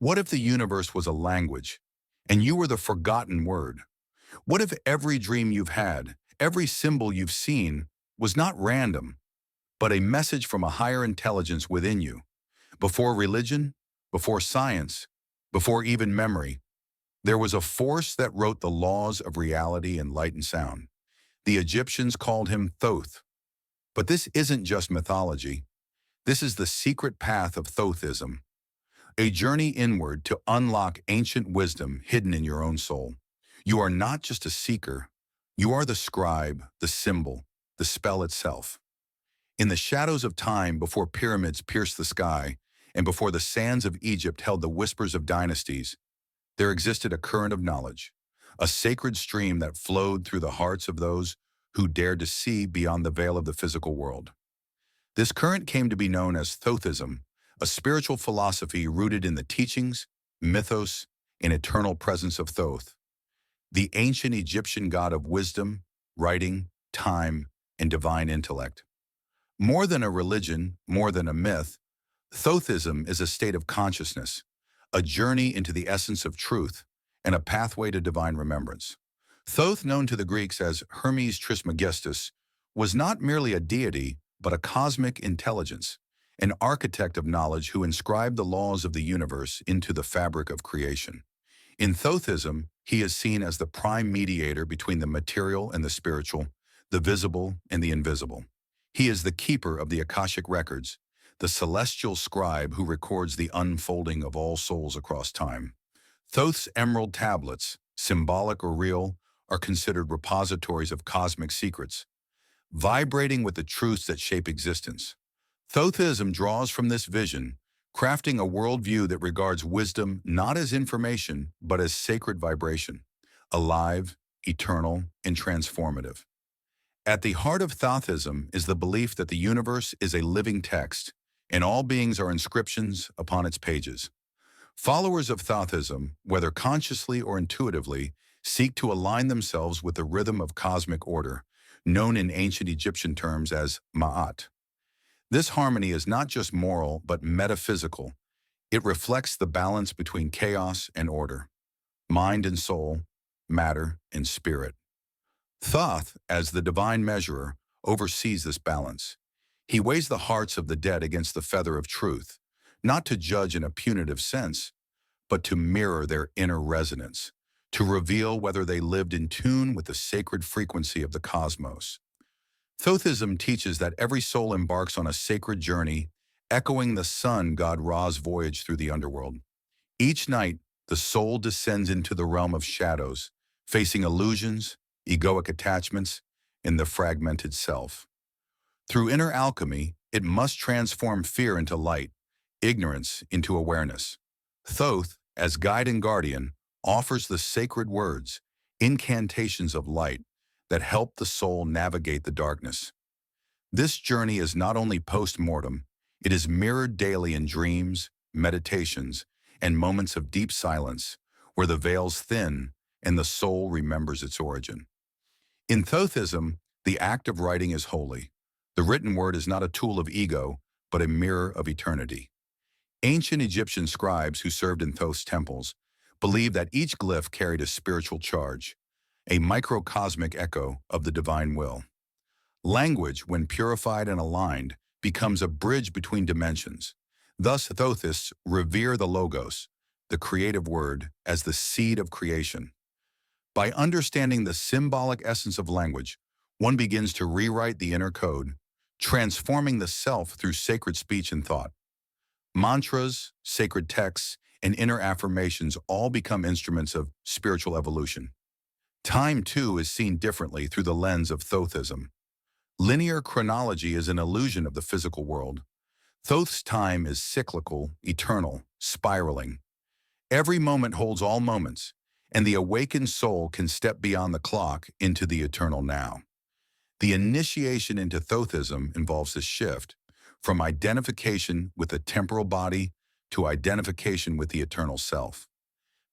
What if the universe was a language, and you were the forgotten word? What if every dream you've had, every symbol you've seen, was not random, but a message from a higher intelligence within you? Before religion, before science, before even memory, there was a force that wrote the laws of reality in light and sound. The Egyptians called him Thoth. But this isn't just mythology. This is the secret path of Thothism, a journey inward to unlock ancient wisdom hidden in your own soul. You are not just a seeker. You are the scribe, the symbol, the spell itself. In the shadows of time, before pyramids pierced the sky, and before the sands of Egypt held the whispers of dynasties, there existed a current of knowledge, a sacred stream that flowed through the hearts of those who dared to see beyond the veil of the physical world. This current came to be known as Thothism, a spiritual philosophy rooted in the teachings, mythos, and eternal presence of Thoth, the ancient Egyptian god of wisdom, writing, time, and divine intellect. More than a religion, more than a myth, Thothism is a state of consciousness, a journey into the essence of truth, and a pathway to divine remembrance. Thoth, known to the Greeks as Hermes Trismegistus, was not merely a deity, but a cosmic intelligence, an architect of knowledge who inscribed the laws of the universe into the fabric of creation. In Thothism, he is seen as the prime mediator between the material and the spiritual, the visible and the invisible. He is the keeper of the Akashic records, the celestial scribe who records the unfolding of all souls across time. Thoth's emerald tablets, symbolic or real, are considered repositories of cosmic secrets, vibrating with the truths that shape existence. Thothism draws from this vision, crafting a worldview that regards wisdom not as information, but as sacred vibration, alive, eternal, and transformative. At the heart of Thothism is the belief that the universe is a living text, and all beings are inscriptions upon its pages. Followers of Thothism, whether consciously or intuitively, seek to align themselves with the rhythm of cosmic order, known in ancient Egyptian terms as Ma'at. This harmony is not just moral, but metaphysical. It reflects the balance between chaos and order, mind and soul, matter and spirit. Thoth, as the divine measurer, oversees this balance. He weighs the hearts of the dead against the feather of truth, not to judge in a punitive sense, but to mirror their inner resonance, to reveal whether they lived in tune with the sacred frequency of the cosmos. Thothism teaches that every soul embarks on a sacred journey, echoing the sun god Ra's voyage through the underworld. Each night, the soul descends into the realm of shadows, facing illusions, egoic attachments, and the fragmented self. Through inner alchemy, it must transform fear into light, ignorance into awareness. Thoth, as guide and guardian, offers the sacred words, incantations of light, that help the soul navigate the darkness. This journey is not only post-mortem, it is mirrored daily in dreams, meditations, and moments of deep silence, where the veils thin and the soul remembers its origin. In Thothism, the act of writing is holy. The written word is not a tool of ego, but a mirror of eternity. Ancient Egyptian scribes who served in Thoth's temples believed that each glyph carried a spiritual charge, a microcosmic echo of the divine will. Language, when purified and aligned, becomes a bridge between dimensions. Thus, Thothists revere the Logos, the creative word, as the seed of creation. By understanding the symbolic essence of language, one begins to rewrite the inner code, transforming the self through sacred speech and thought. Mantras, sacred texts, and inner affirmations all become instruments of spiritual evolution. Time, too, is seen differently through the lens of Thothism. Linear chronology is an illusion of the physical world. Thoth's time is cyclical, eternal, spiraling. Every moment holds all moments, and the awakened soul can step beyond the clock into the eternal now. The initiation into Thothism involves a shift from identification with the temporal body to identification with the eternal self.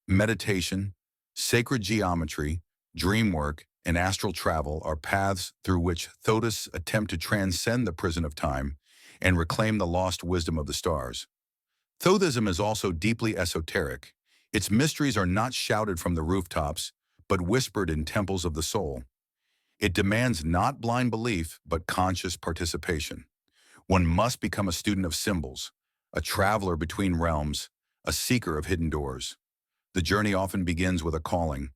Meditation, sacred geometry, dream work, and astral travel are paths through which Thothis attempt to transcend the prison of time and reclaim the lost wisdom of the stars. Thothism is also deeply esoteric. Its mysteries are not shouted from the rooftops, but whispered in temples of the soul. It demands not blind belief, but conscious participation. One must become a student of symbols, a traveler between realms, a seeker of hidden doors. The journey often begins with a calling,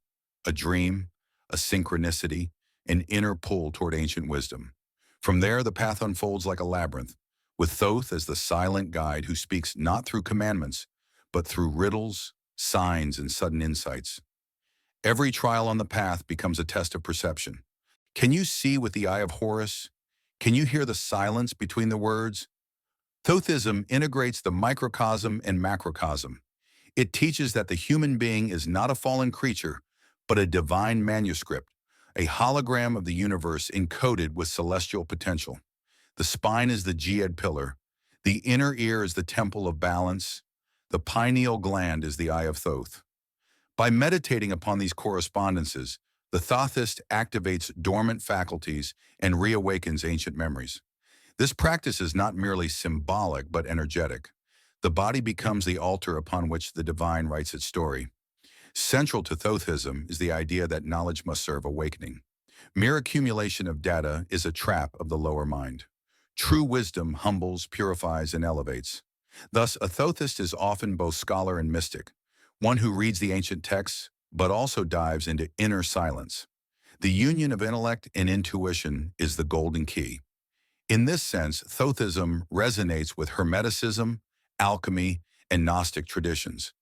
a dream, a synchronicity, an inner pull toward ancient wisdom. From there, the path unfolds like a labyrinth, with Thoth as the silent guide who speaks not through commandments, but through riddles, signs, and sudden insights. Every trial on the path becomes a test of perception. Can you see with the eye of Horus? Can you hear the silence between the words? Thothism integrates the microcosm and macrocosm. It teaches that the human being is not a fallen creature, but a divine manuscript, a hologram of the universe encoded with celestial potential. The spine is the Jed pillar. The inner ear is the temple of balance. The pineal gland is the eye of Thoth. By meditating upon these correspondences, the Thothist activates dormant faculties and reawakens ancient memories. This practice is not merely symbolic but energetic. The body becomes the altar upon which the divine writes its story. Central to Thothism is the idea that knowledge must serve awakening. Mere accumulation of data is a trap of the lower mind. True wisdom humbles, purifies, and elevates. Thus, a Thothist is often both scholar and mystic, one who reads the ancient texts, but also dives into inner silence. The union of intellect and intuition is the golden key. In this sense, Thothism resonates with Hermeticism, alchemy, and Gnostic traditions.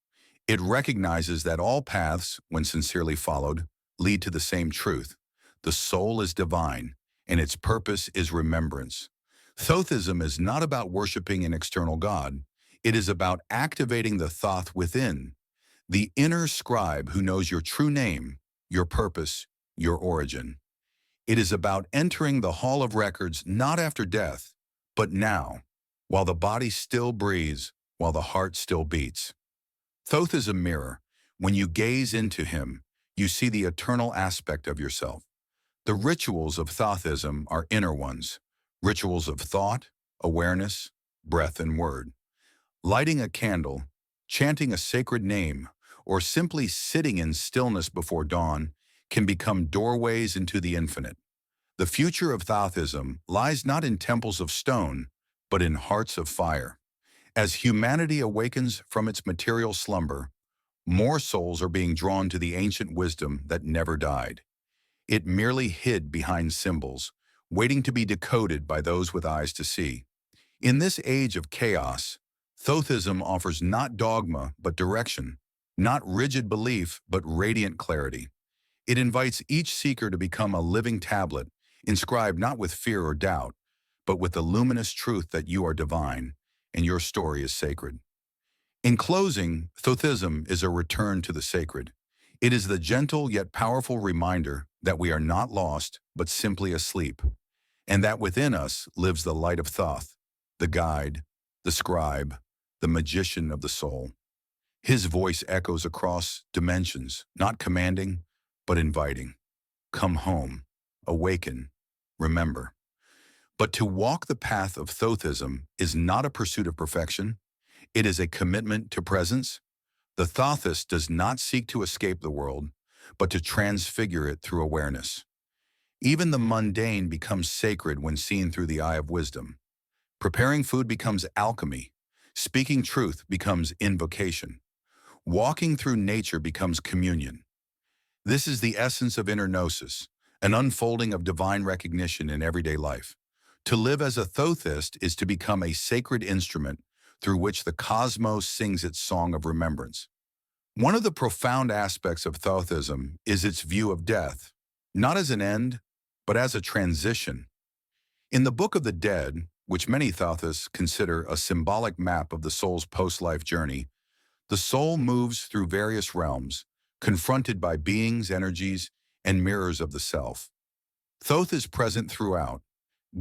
It recognizes that all paths, when sincerely followed, lead to the same truth. The soul is divine, and its purpose is remembrance. Thothism is not about worshiping an external god. It is about activating the Thoth within, the inner scribe who knows your true name, your purpose, your origin. It is about entering the hall of records not after death, but now, while the body still breathes, while the heart still beats. Thoth is a mirror. When you gaze into him, you see the eternal aspect of yourself. The rituals of Thothism are inner ones, rituals of thought, awareness, breath, and word. Lighting a candle, chanting a sacred name, or simply sitting in stillness before dawn can become doorways into the infinite. The future of Thothism lies not in temples of stone, but in hearts of fire. As humanity awakens from its material slumber, more souls are being drawn to the ancient wisdom that never died. It merely hid behind symbols, waiting to be decoded by those with eyes to see. In this age of chaos, Thothism offers not dogma but direction, not rigid belief but radiant clarity. It invites each seeker to become a living tablet, inscribed not with fear or doubt, but with the luminous truth that you are divine and your story is sacred. In closing, Thothism is a return to the sacred. It is the gentle yet powerful reminder that we are not lost, but simply asleep, and that within us lives the light of Thoth, the guide, the scribe, the magician of the soul. His voice echoes across dimensions, not commanding, but inviting. Come home, awaken, remember. But to walk the path of Thothism is not a pursuit of perfection. It is a commitment to presence. The Thothist does not seek to escape the world, but to transfigure it through awareness. Even the mundane becomes sacred when seen through the eye of wisdom. Preparing food becomes alchemy. Speaking truth becomes invocation. Walking through nature becomes communion. This is the essence of inner gnosis, an unfolding of divine recognition in everyday life. To live as a Thothist is to become a sacred instrument through which the cosmos sings its song of remembrance. One of the profound aspects of Thothism is its view of death, not as an end, but as a transition. In the Book of the Dead, which many Thothists consider a symbolic map of the soul's post-life journey, the soul moves through various realms, confronted by beings, energies, and mirrors of the self. Thoth is present throughout,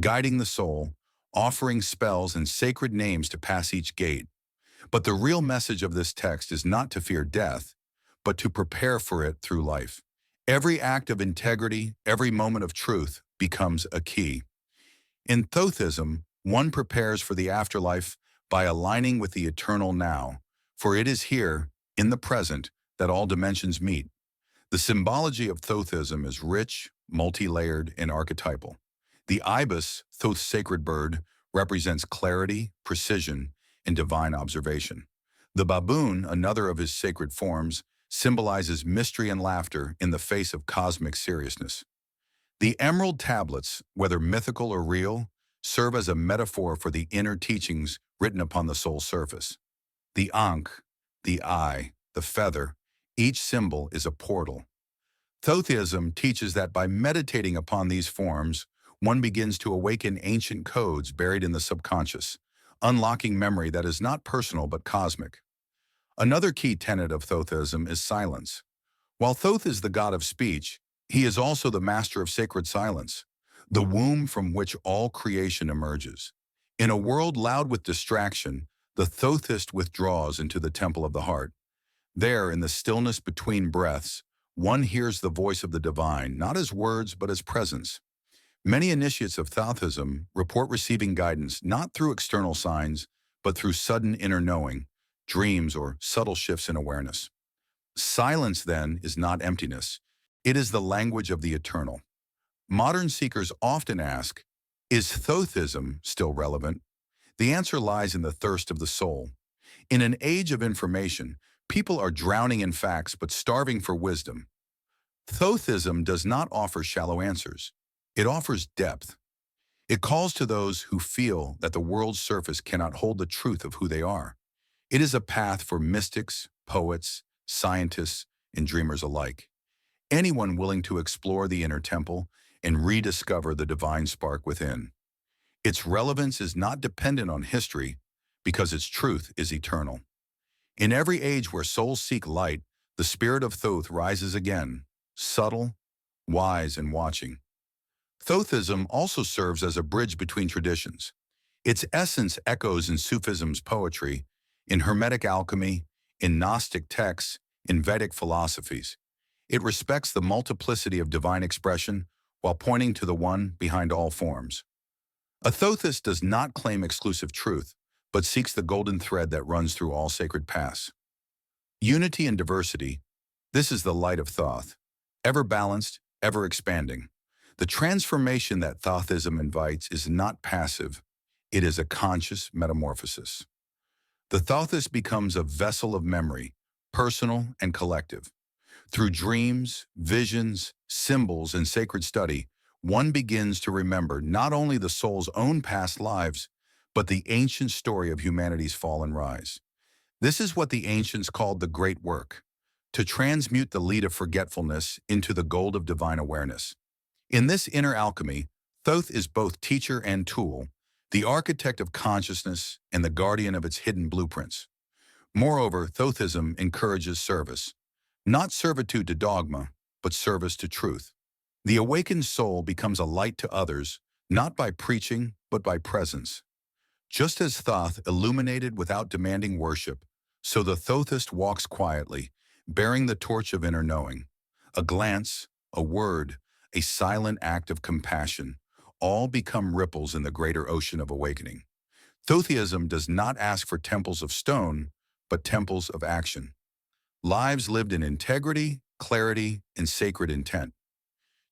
guiding the soul, offering spells and sacred names to pass each gate. But the real message of this text is not to fear death, but to prepare for it through life. Every act of integrity, every moment of truth becomes a key. In Thothism, one prepares for the afterlife by aligning with the eternal now, for it is here, in the present, that all dimensions meet. The symbology of Thothism is rich, multi-layered, and archetypal. The ibis, Thoth's sacred bird, represents clarity, precision, and divine observation. The baboon, another of his sacred forms, symbolizes mystery and laughter in the face of cosmic seriousness. The emerald tablets, whether mythical or real, serve as a metaphor for the inner teachings written upon the soul's surface. The ankh, the eye, the feather, each symbol is a portal. Thothism teaches that by meditating upon these forms, one begins to awaken ancient codes buried in the subconscious, unlocking memory that is not personal but cosmic. Another key tenet of Thothism is silence. While Thoth is the god of speech, he is also the master of sacred silence, the womb from which all creation emerges. In a world loud with distraction, the Thothist withdraws into the temple of the heart. There, in the stillness between breaths, one hears the voice of the divine, not as words but as presence. Many initiates of Thothism report receiving guidance not through external signs, but through sudden inner knowing, dreams, or subtle shifts in awareness. Silence, then, is not emptiness. It is the language of the eternal. Modern seekers often ask, is Thothism still relevant? The answer lies in the thirst of the soul. In an age of information, people are drowning in facts but starving for wisdom. Thothism does not offer shallow answers. It offers depth. It calls to those who feel that the world's surface cannot hold the truth of who they are. It is a path for mystics, poets, scientists, and dreamers alike. Anyone willing to explore the inner temple and rediscover the divine spark within. Its relevance is not dependent on history because its truth is eternal. In every age where souls seek light, the spirit of Thoth rises again, subtle, wise, and watching. Thothism also serves as a bridge between traditions. Its essence echoes in Sufism's poetry, in Hermetic alchemy, in Gnostic texts, in Vedic philosophies. It respects the multiplicity of divine expression while pointing to the one behind all forms. A Thothist does not claim exclusive truth, but seeks the golden thread that runs through all sacred paths. Unity and diversity, this is the light of Thoth, ever balanced, ever expanding. The transformation that Thothism invites is not passive, it is a conscious metamorphosis. The Thothist becomes a vessel of memory, personal and collective. Through dreams, visions, symbols, and sacred study, one begins to remember not only the soul's own past lives, but the ancient story of humanity's fall and rise. This is what the ancients called the great work, to transmute the lead of forgetfulness into the gold of divine awareness. In this inner alchemy, Thoth is both teacher and tool, the architect of consciousness and the guardian of its hidden blueprints. Moreover, Thothism encourages service, not servitude to dogma, but service to truth. The awakened soul becomes a light to others, not by preaching, but by presence. Just as Thoth illuminated without demanding worship, so the Thothist walks quietly, bearing the torch of inner knowing. A glance, a word, a silent act of compassion, all become ripples in the greater ocean of awakening. Thothism does not ask for temples of stone, but temples of action. Lives lived in integrity, clarity, and sacred intent.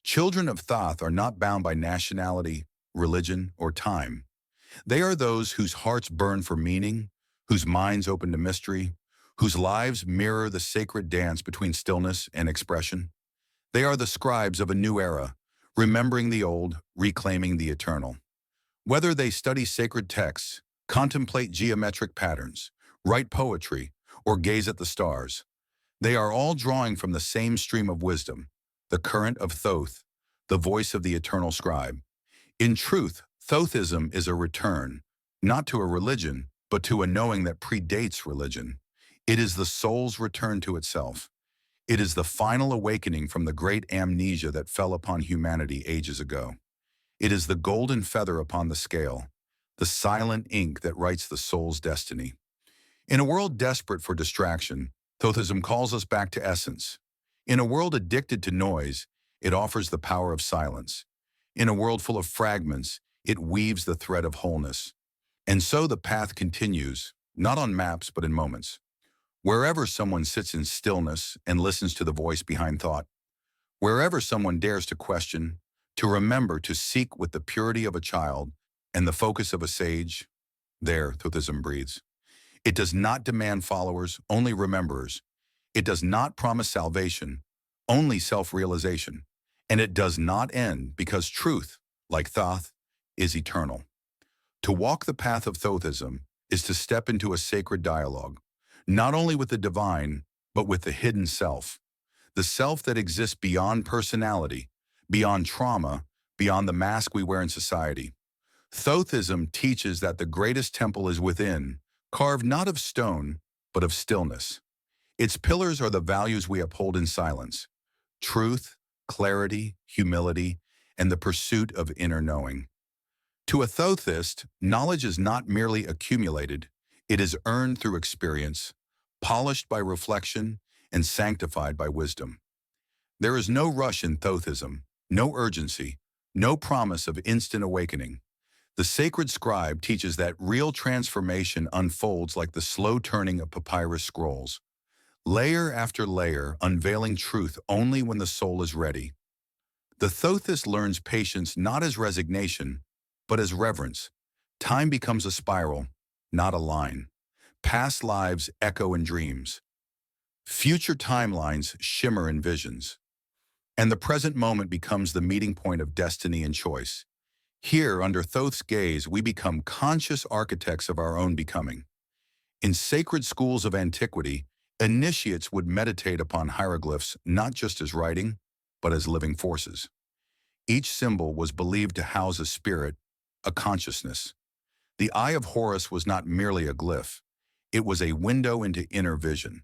Children of Thoth are not bound by nationality, religion, or time. They are those whose hearts burn for meaning, whose minds open to mystery, whose lives mirror the sacred dance between stillness and expression. They are the scribes of a new era, remembering the old, reclaiming the eternal. Whether they study sacred texts, contemplate geometric patterns, write poetry, or gaze at the stars, they are all drawing from the same stream of wisdom, the current of Thoth, the voice of the eternal scribe. In truth, Thothism is a return, not to a religion, but to a knowing that predates religion. It is the soul's return to itself. It is the final awakening from the great amnesia that fell upon humanity ages ago. It is the golden feather upon the scale, the silent ink that writes the soul's destiny. In a world desperate for distraction, Thothism calls us back to essence. In a world addicted to noise, it offers the power of silence. In a world full of fragments, it weaves the thread of wholeness. And so the path continues, not on maps but in moments. Wherever someone sits in stillness and listens to the voice behind thought, wherever someone dares to question, to remember to seek with the purity of a child and the focus of a sage, there Thothism breathes. It does not demand followers, only rememberers. It does not promise salvation, only self-realization. And it does not end because truth, like Thoth, is eternal. To walk the path of Thothism is to step into a sacred dialogue, not only with the divine, but with the hidden self. The self that exists beyond personality, beyond trauma, beyond the mask we wear in society. Thothism teaches that the greatest temple is within, carved not of stone, but of stillness. Its pillars are the values we uphold in silence: truth, clarity, humility, and the pursuit of inner knowing. To a Thothist, knowledge is not merely accumulated, it is earned through experience, polished by reflection, and sanctified by wisdom. There is no rush in Thothism, no urgency, no promise of instant awakening. The sacred scribe teaches that real transformation unfolds like the slow turning of papyrus scrolls, layer after layer, unveiling truth only when the soul is ready. The Thothist learns patience not as resignation, but as reverence. Time becomes a spiral, not a line. Past lives echo in dreams. Future timelines shimmer in visions. And the present moment becomes the meeting point of destiny and choice. Here, under Thoth's gaze, we become conscious architects of our own becoming. In sacred schools of antiquity, initiates would meditate upon hieroglyphs not just as writing, but as living forces. Each symbol was believed to house a spirit, a consciousness. The Eye of Horus was not merely a glyph. It was a window into inner vision.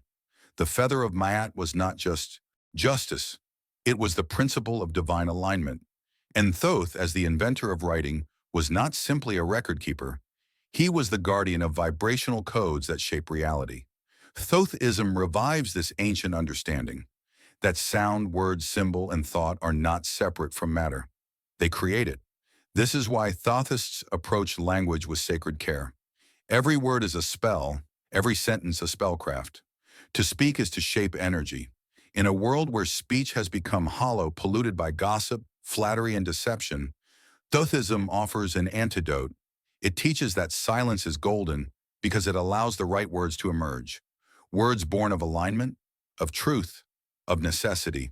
The feather of Maat was not just justice. It was the principle of divine alignment. And Thoth, as the inventor of writing, was not simply a record keeper. He was the guardian of vibrational codes that shape reality. Thothism revives this ancient understanding that sound, word, symbol, and thought are not separate from matter. They create it. This is why Thothists approach language with sacred care. Every word is a spell, every sentence a spellcraft. To speak is to shape energy. In a world where speech has become hollow, polluted by gossip, flattery, and deception, Thothism offers an antidote. It teaches that silence is golden because it allows the right words to emerge. Words born of alignment, of truth, of necessity.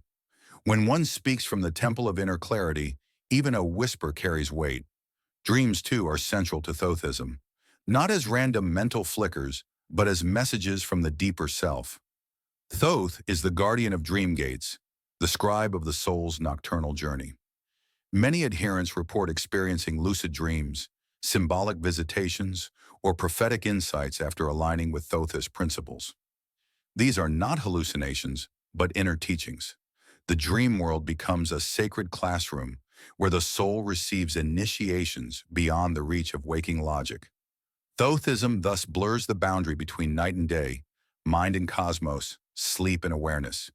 When one speaks from the temple of inner clarity, even a whisper carries weight. Dreams, too, are central to Thothism, not as random mental flickers, but as messages from the deeper self. Thoth is the guardian of dream gates, the scribe of the soul's nocturnal journey. Many adherents report experiencing lucid dreams, symbolic visitations, or prophetic insights after aligning with Thothist principles. These are not hallucinations, but inner teachings. The dream world becomes a sacred classroom where the soul receives initiations beyond the reach of waking logic. Thothism thus blurs the boundary between night and day, mind and cosmos, sleep and awareness.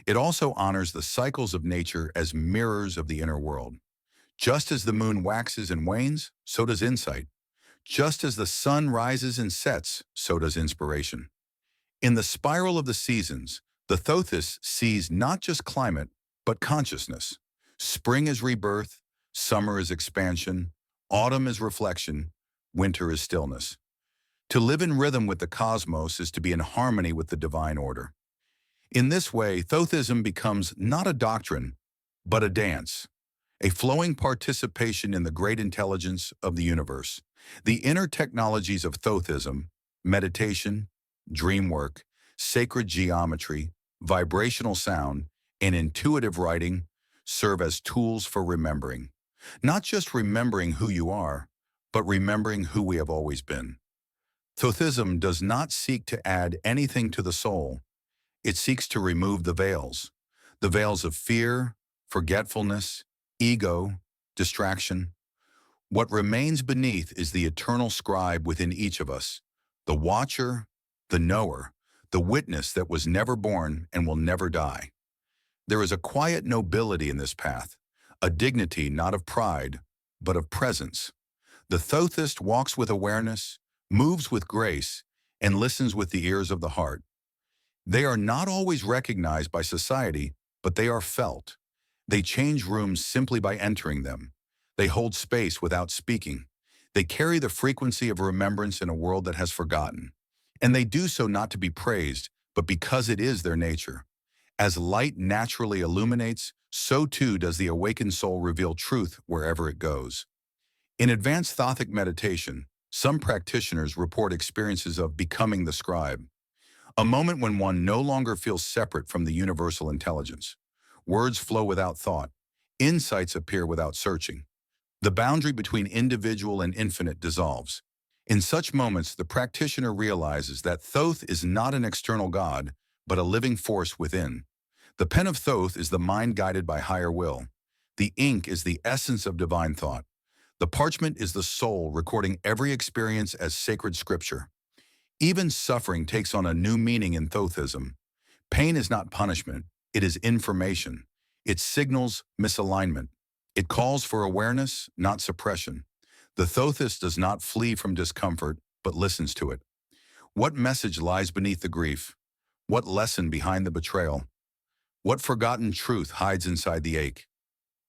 It also honors the cycles of nature as mirrors of the inner world. Just as the moon waxes and wanes, so does insight. Just as the sun rises and sets, so does inspiration. In the spiral of the seasons, the Thothist sees not just climate, but consciousness. Spring is rebirth, summer is expansion, autumn is reflection, winter is stillness. To live in rhythm with the cosmos is to be in harmony with the divine order. In this way, Thothism becomes not a doctrine, but a dance, a flowing participation in the great intelligence of the universe. The inner technologies of Thothism, meditation, dream work, sacred geometry, vibrational sound, and intuitive writing serve as tools for remembering. Not just remembering who you are, but remembering who we have always been. Thothism does not seek to add anything to the soul. It seeks to remove the veils of fear, forgetfulness, ego, distraction. What remains beneath is the eternal scribe within each of us, the watcher, the knower, the witness that was never born and will never die. There is a quiet nobility in this path, a dignity not of pride, but of presence. The thothist walks with awareness, moves with grace, and listens with the ears of the heart. They are not always recognized by society, but they are felt. They change rooms simply by entering them. They hold space without speaking. They carry the frequency of remembrance in a world that has forgotten. And they do so not to be praised, but because it is their nature. As light naturally illuminates, so too does the awakened soul reveal truth wherever it goes. In advanced Thothic meditation, some practitioners report experiences of becoming the scribe, a moment when one no longer feels separate from the universal intelligence. Words flow without thought. Insights appear without searching. The boundary between individual and infinite dissolves. In such moments, the practitioner realizes that Thoth is not an external god, but a living force within. The pen of Thoth is the mind guided by higher will. The ink is the essence of divine thought. The parchment is the soul recording every experience as sacred scripture. Even suffering takes on a new meaning in Thothism. Pain is not punishment, it is information. It signals misalignment. It calls for awareness, not suppression. The Thothist does not flee from discomfort, but listens to it. What message lies beneath the grief? What lesson behind the betrayal? What forgotten truth hides inside the ache?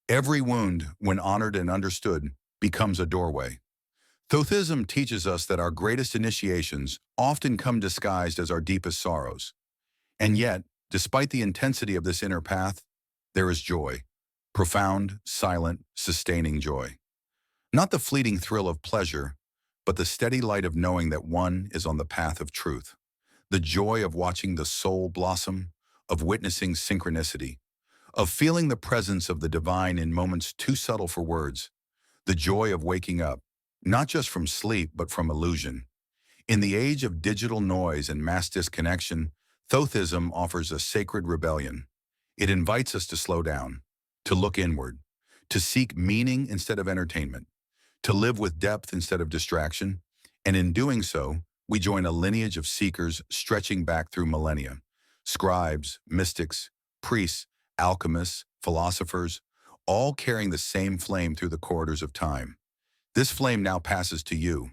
Every wound, when honored and understood, becomes a doorway. Thothism teaches us that our greatest initiations often come disguised as our deepest sorrows. And yet, despite the intensity of this inner path, there is joy. Profound, silent, sustaining joy. Not the fleeting thrill of pleasure, but the steady light of knowing that one is on the path of truth. The joy of watching the soul blossom, of witnessing synchronicity, of feeling the presence of the divine in moments too subtle for words. The joy of waking up, not just from sleep, but from illusion. In the age of digital noise and mass disconnection, Thothism offers a sacred rebellion. It invites us to slow down, to look inward, to seek meaning instead of entertainment, to live with depth instead of distraction, and in doing so, we join a lineage of seekers stretching back through millennia. Scribes, mystics, priests, alchemists, philosophers, all carrying the same flame through the corridors of time. This flame now passes to you,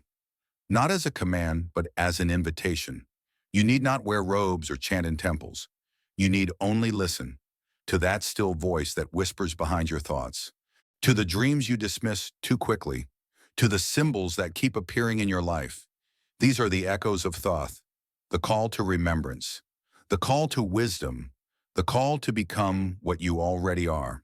not as a command, but as an invitation. You need not wear robes or chant in temples. You need only listen to that still voice that whispers behind your thoughts, to the dreams you dismiss too quickly, to the symbols that keep appearing in your life. These are the echoes of Thoth, the call to remembrance, the call to wisdom, the call to become what you already are.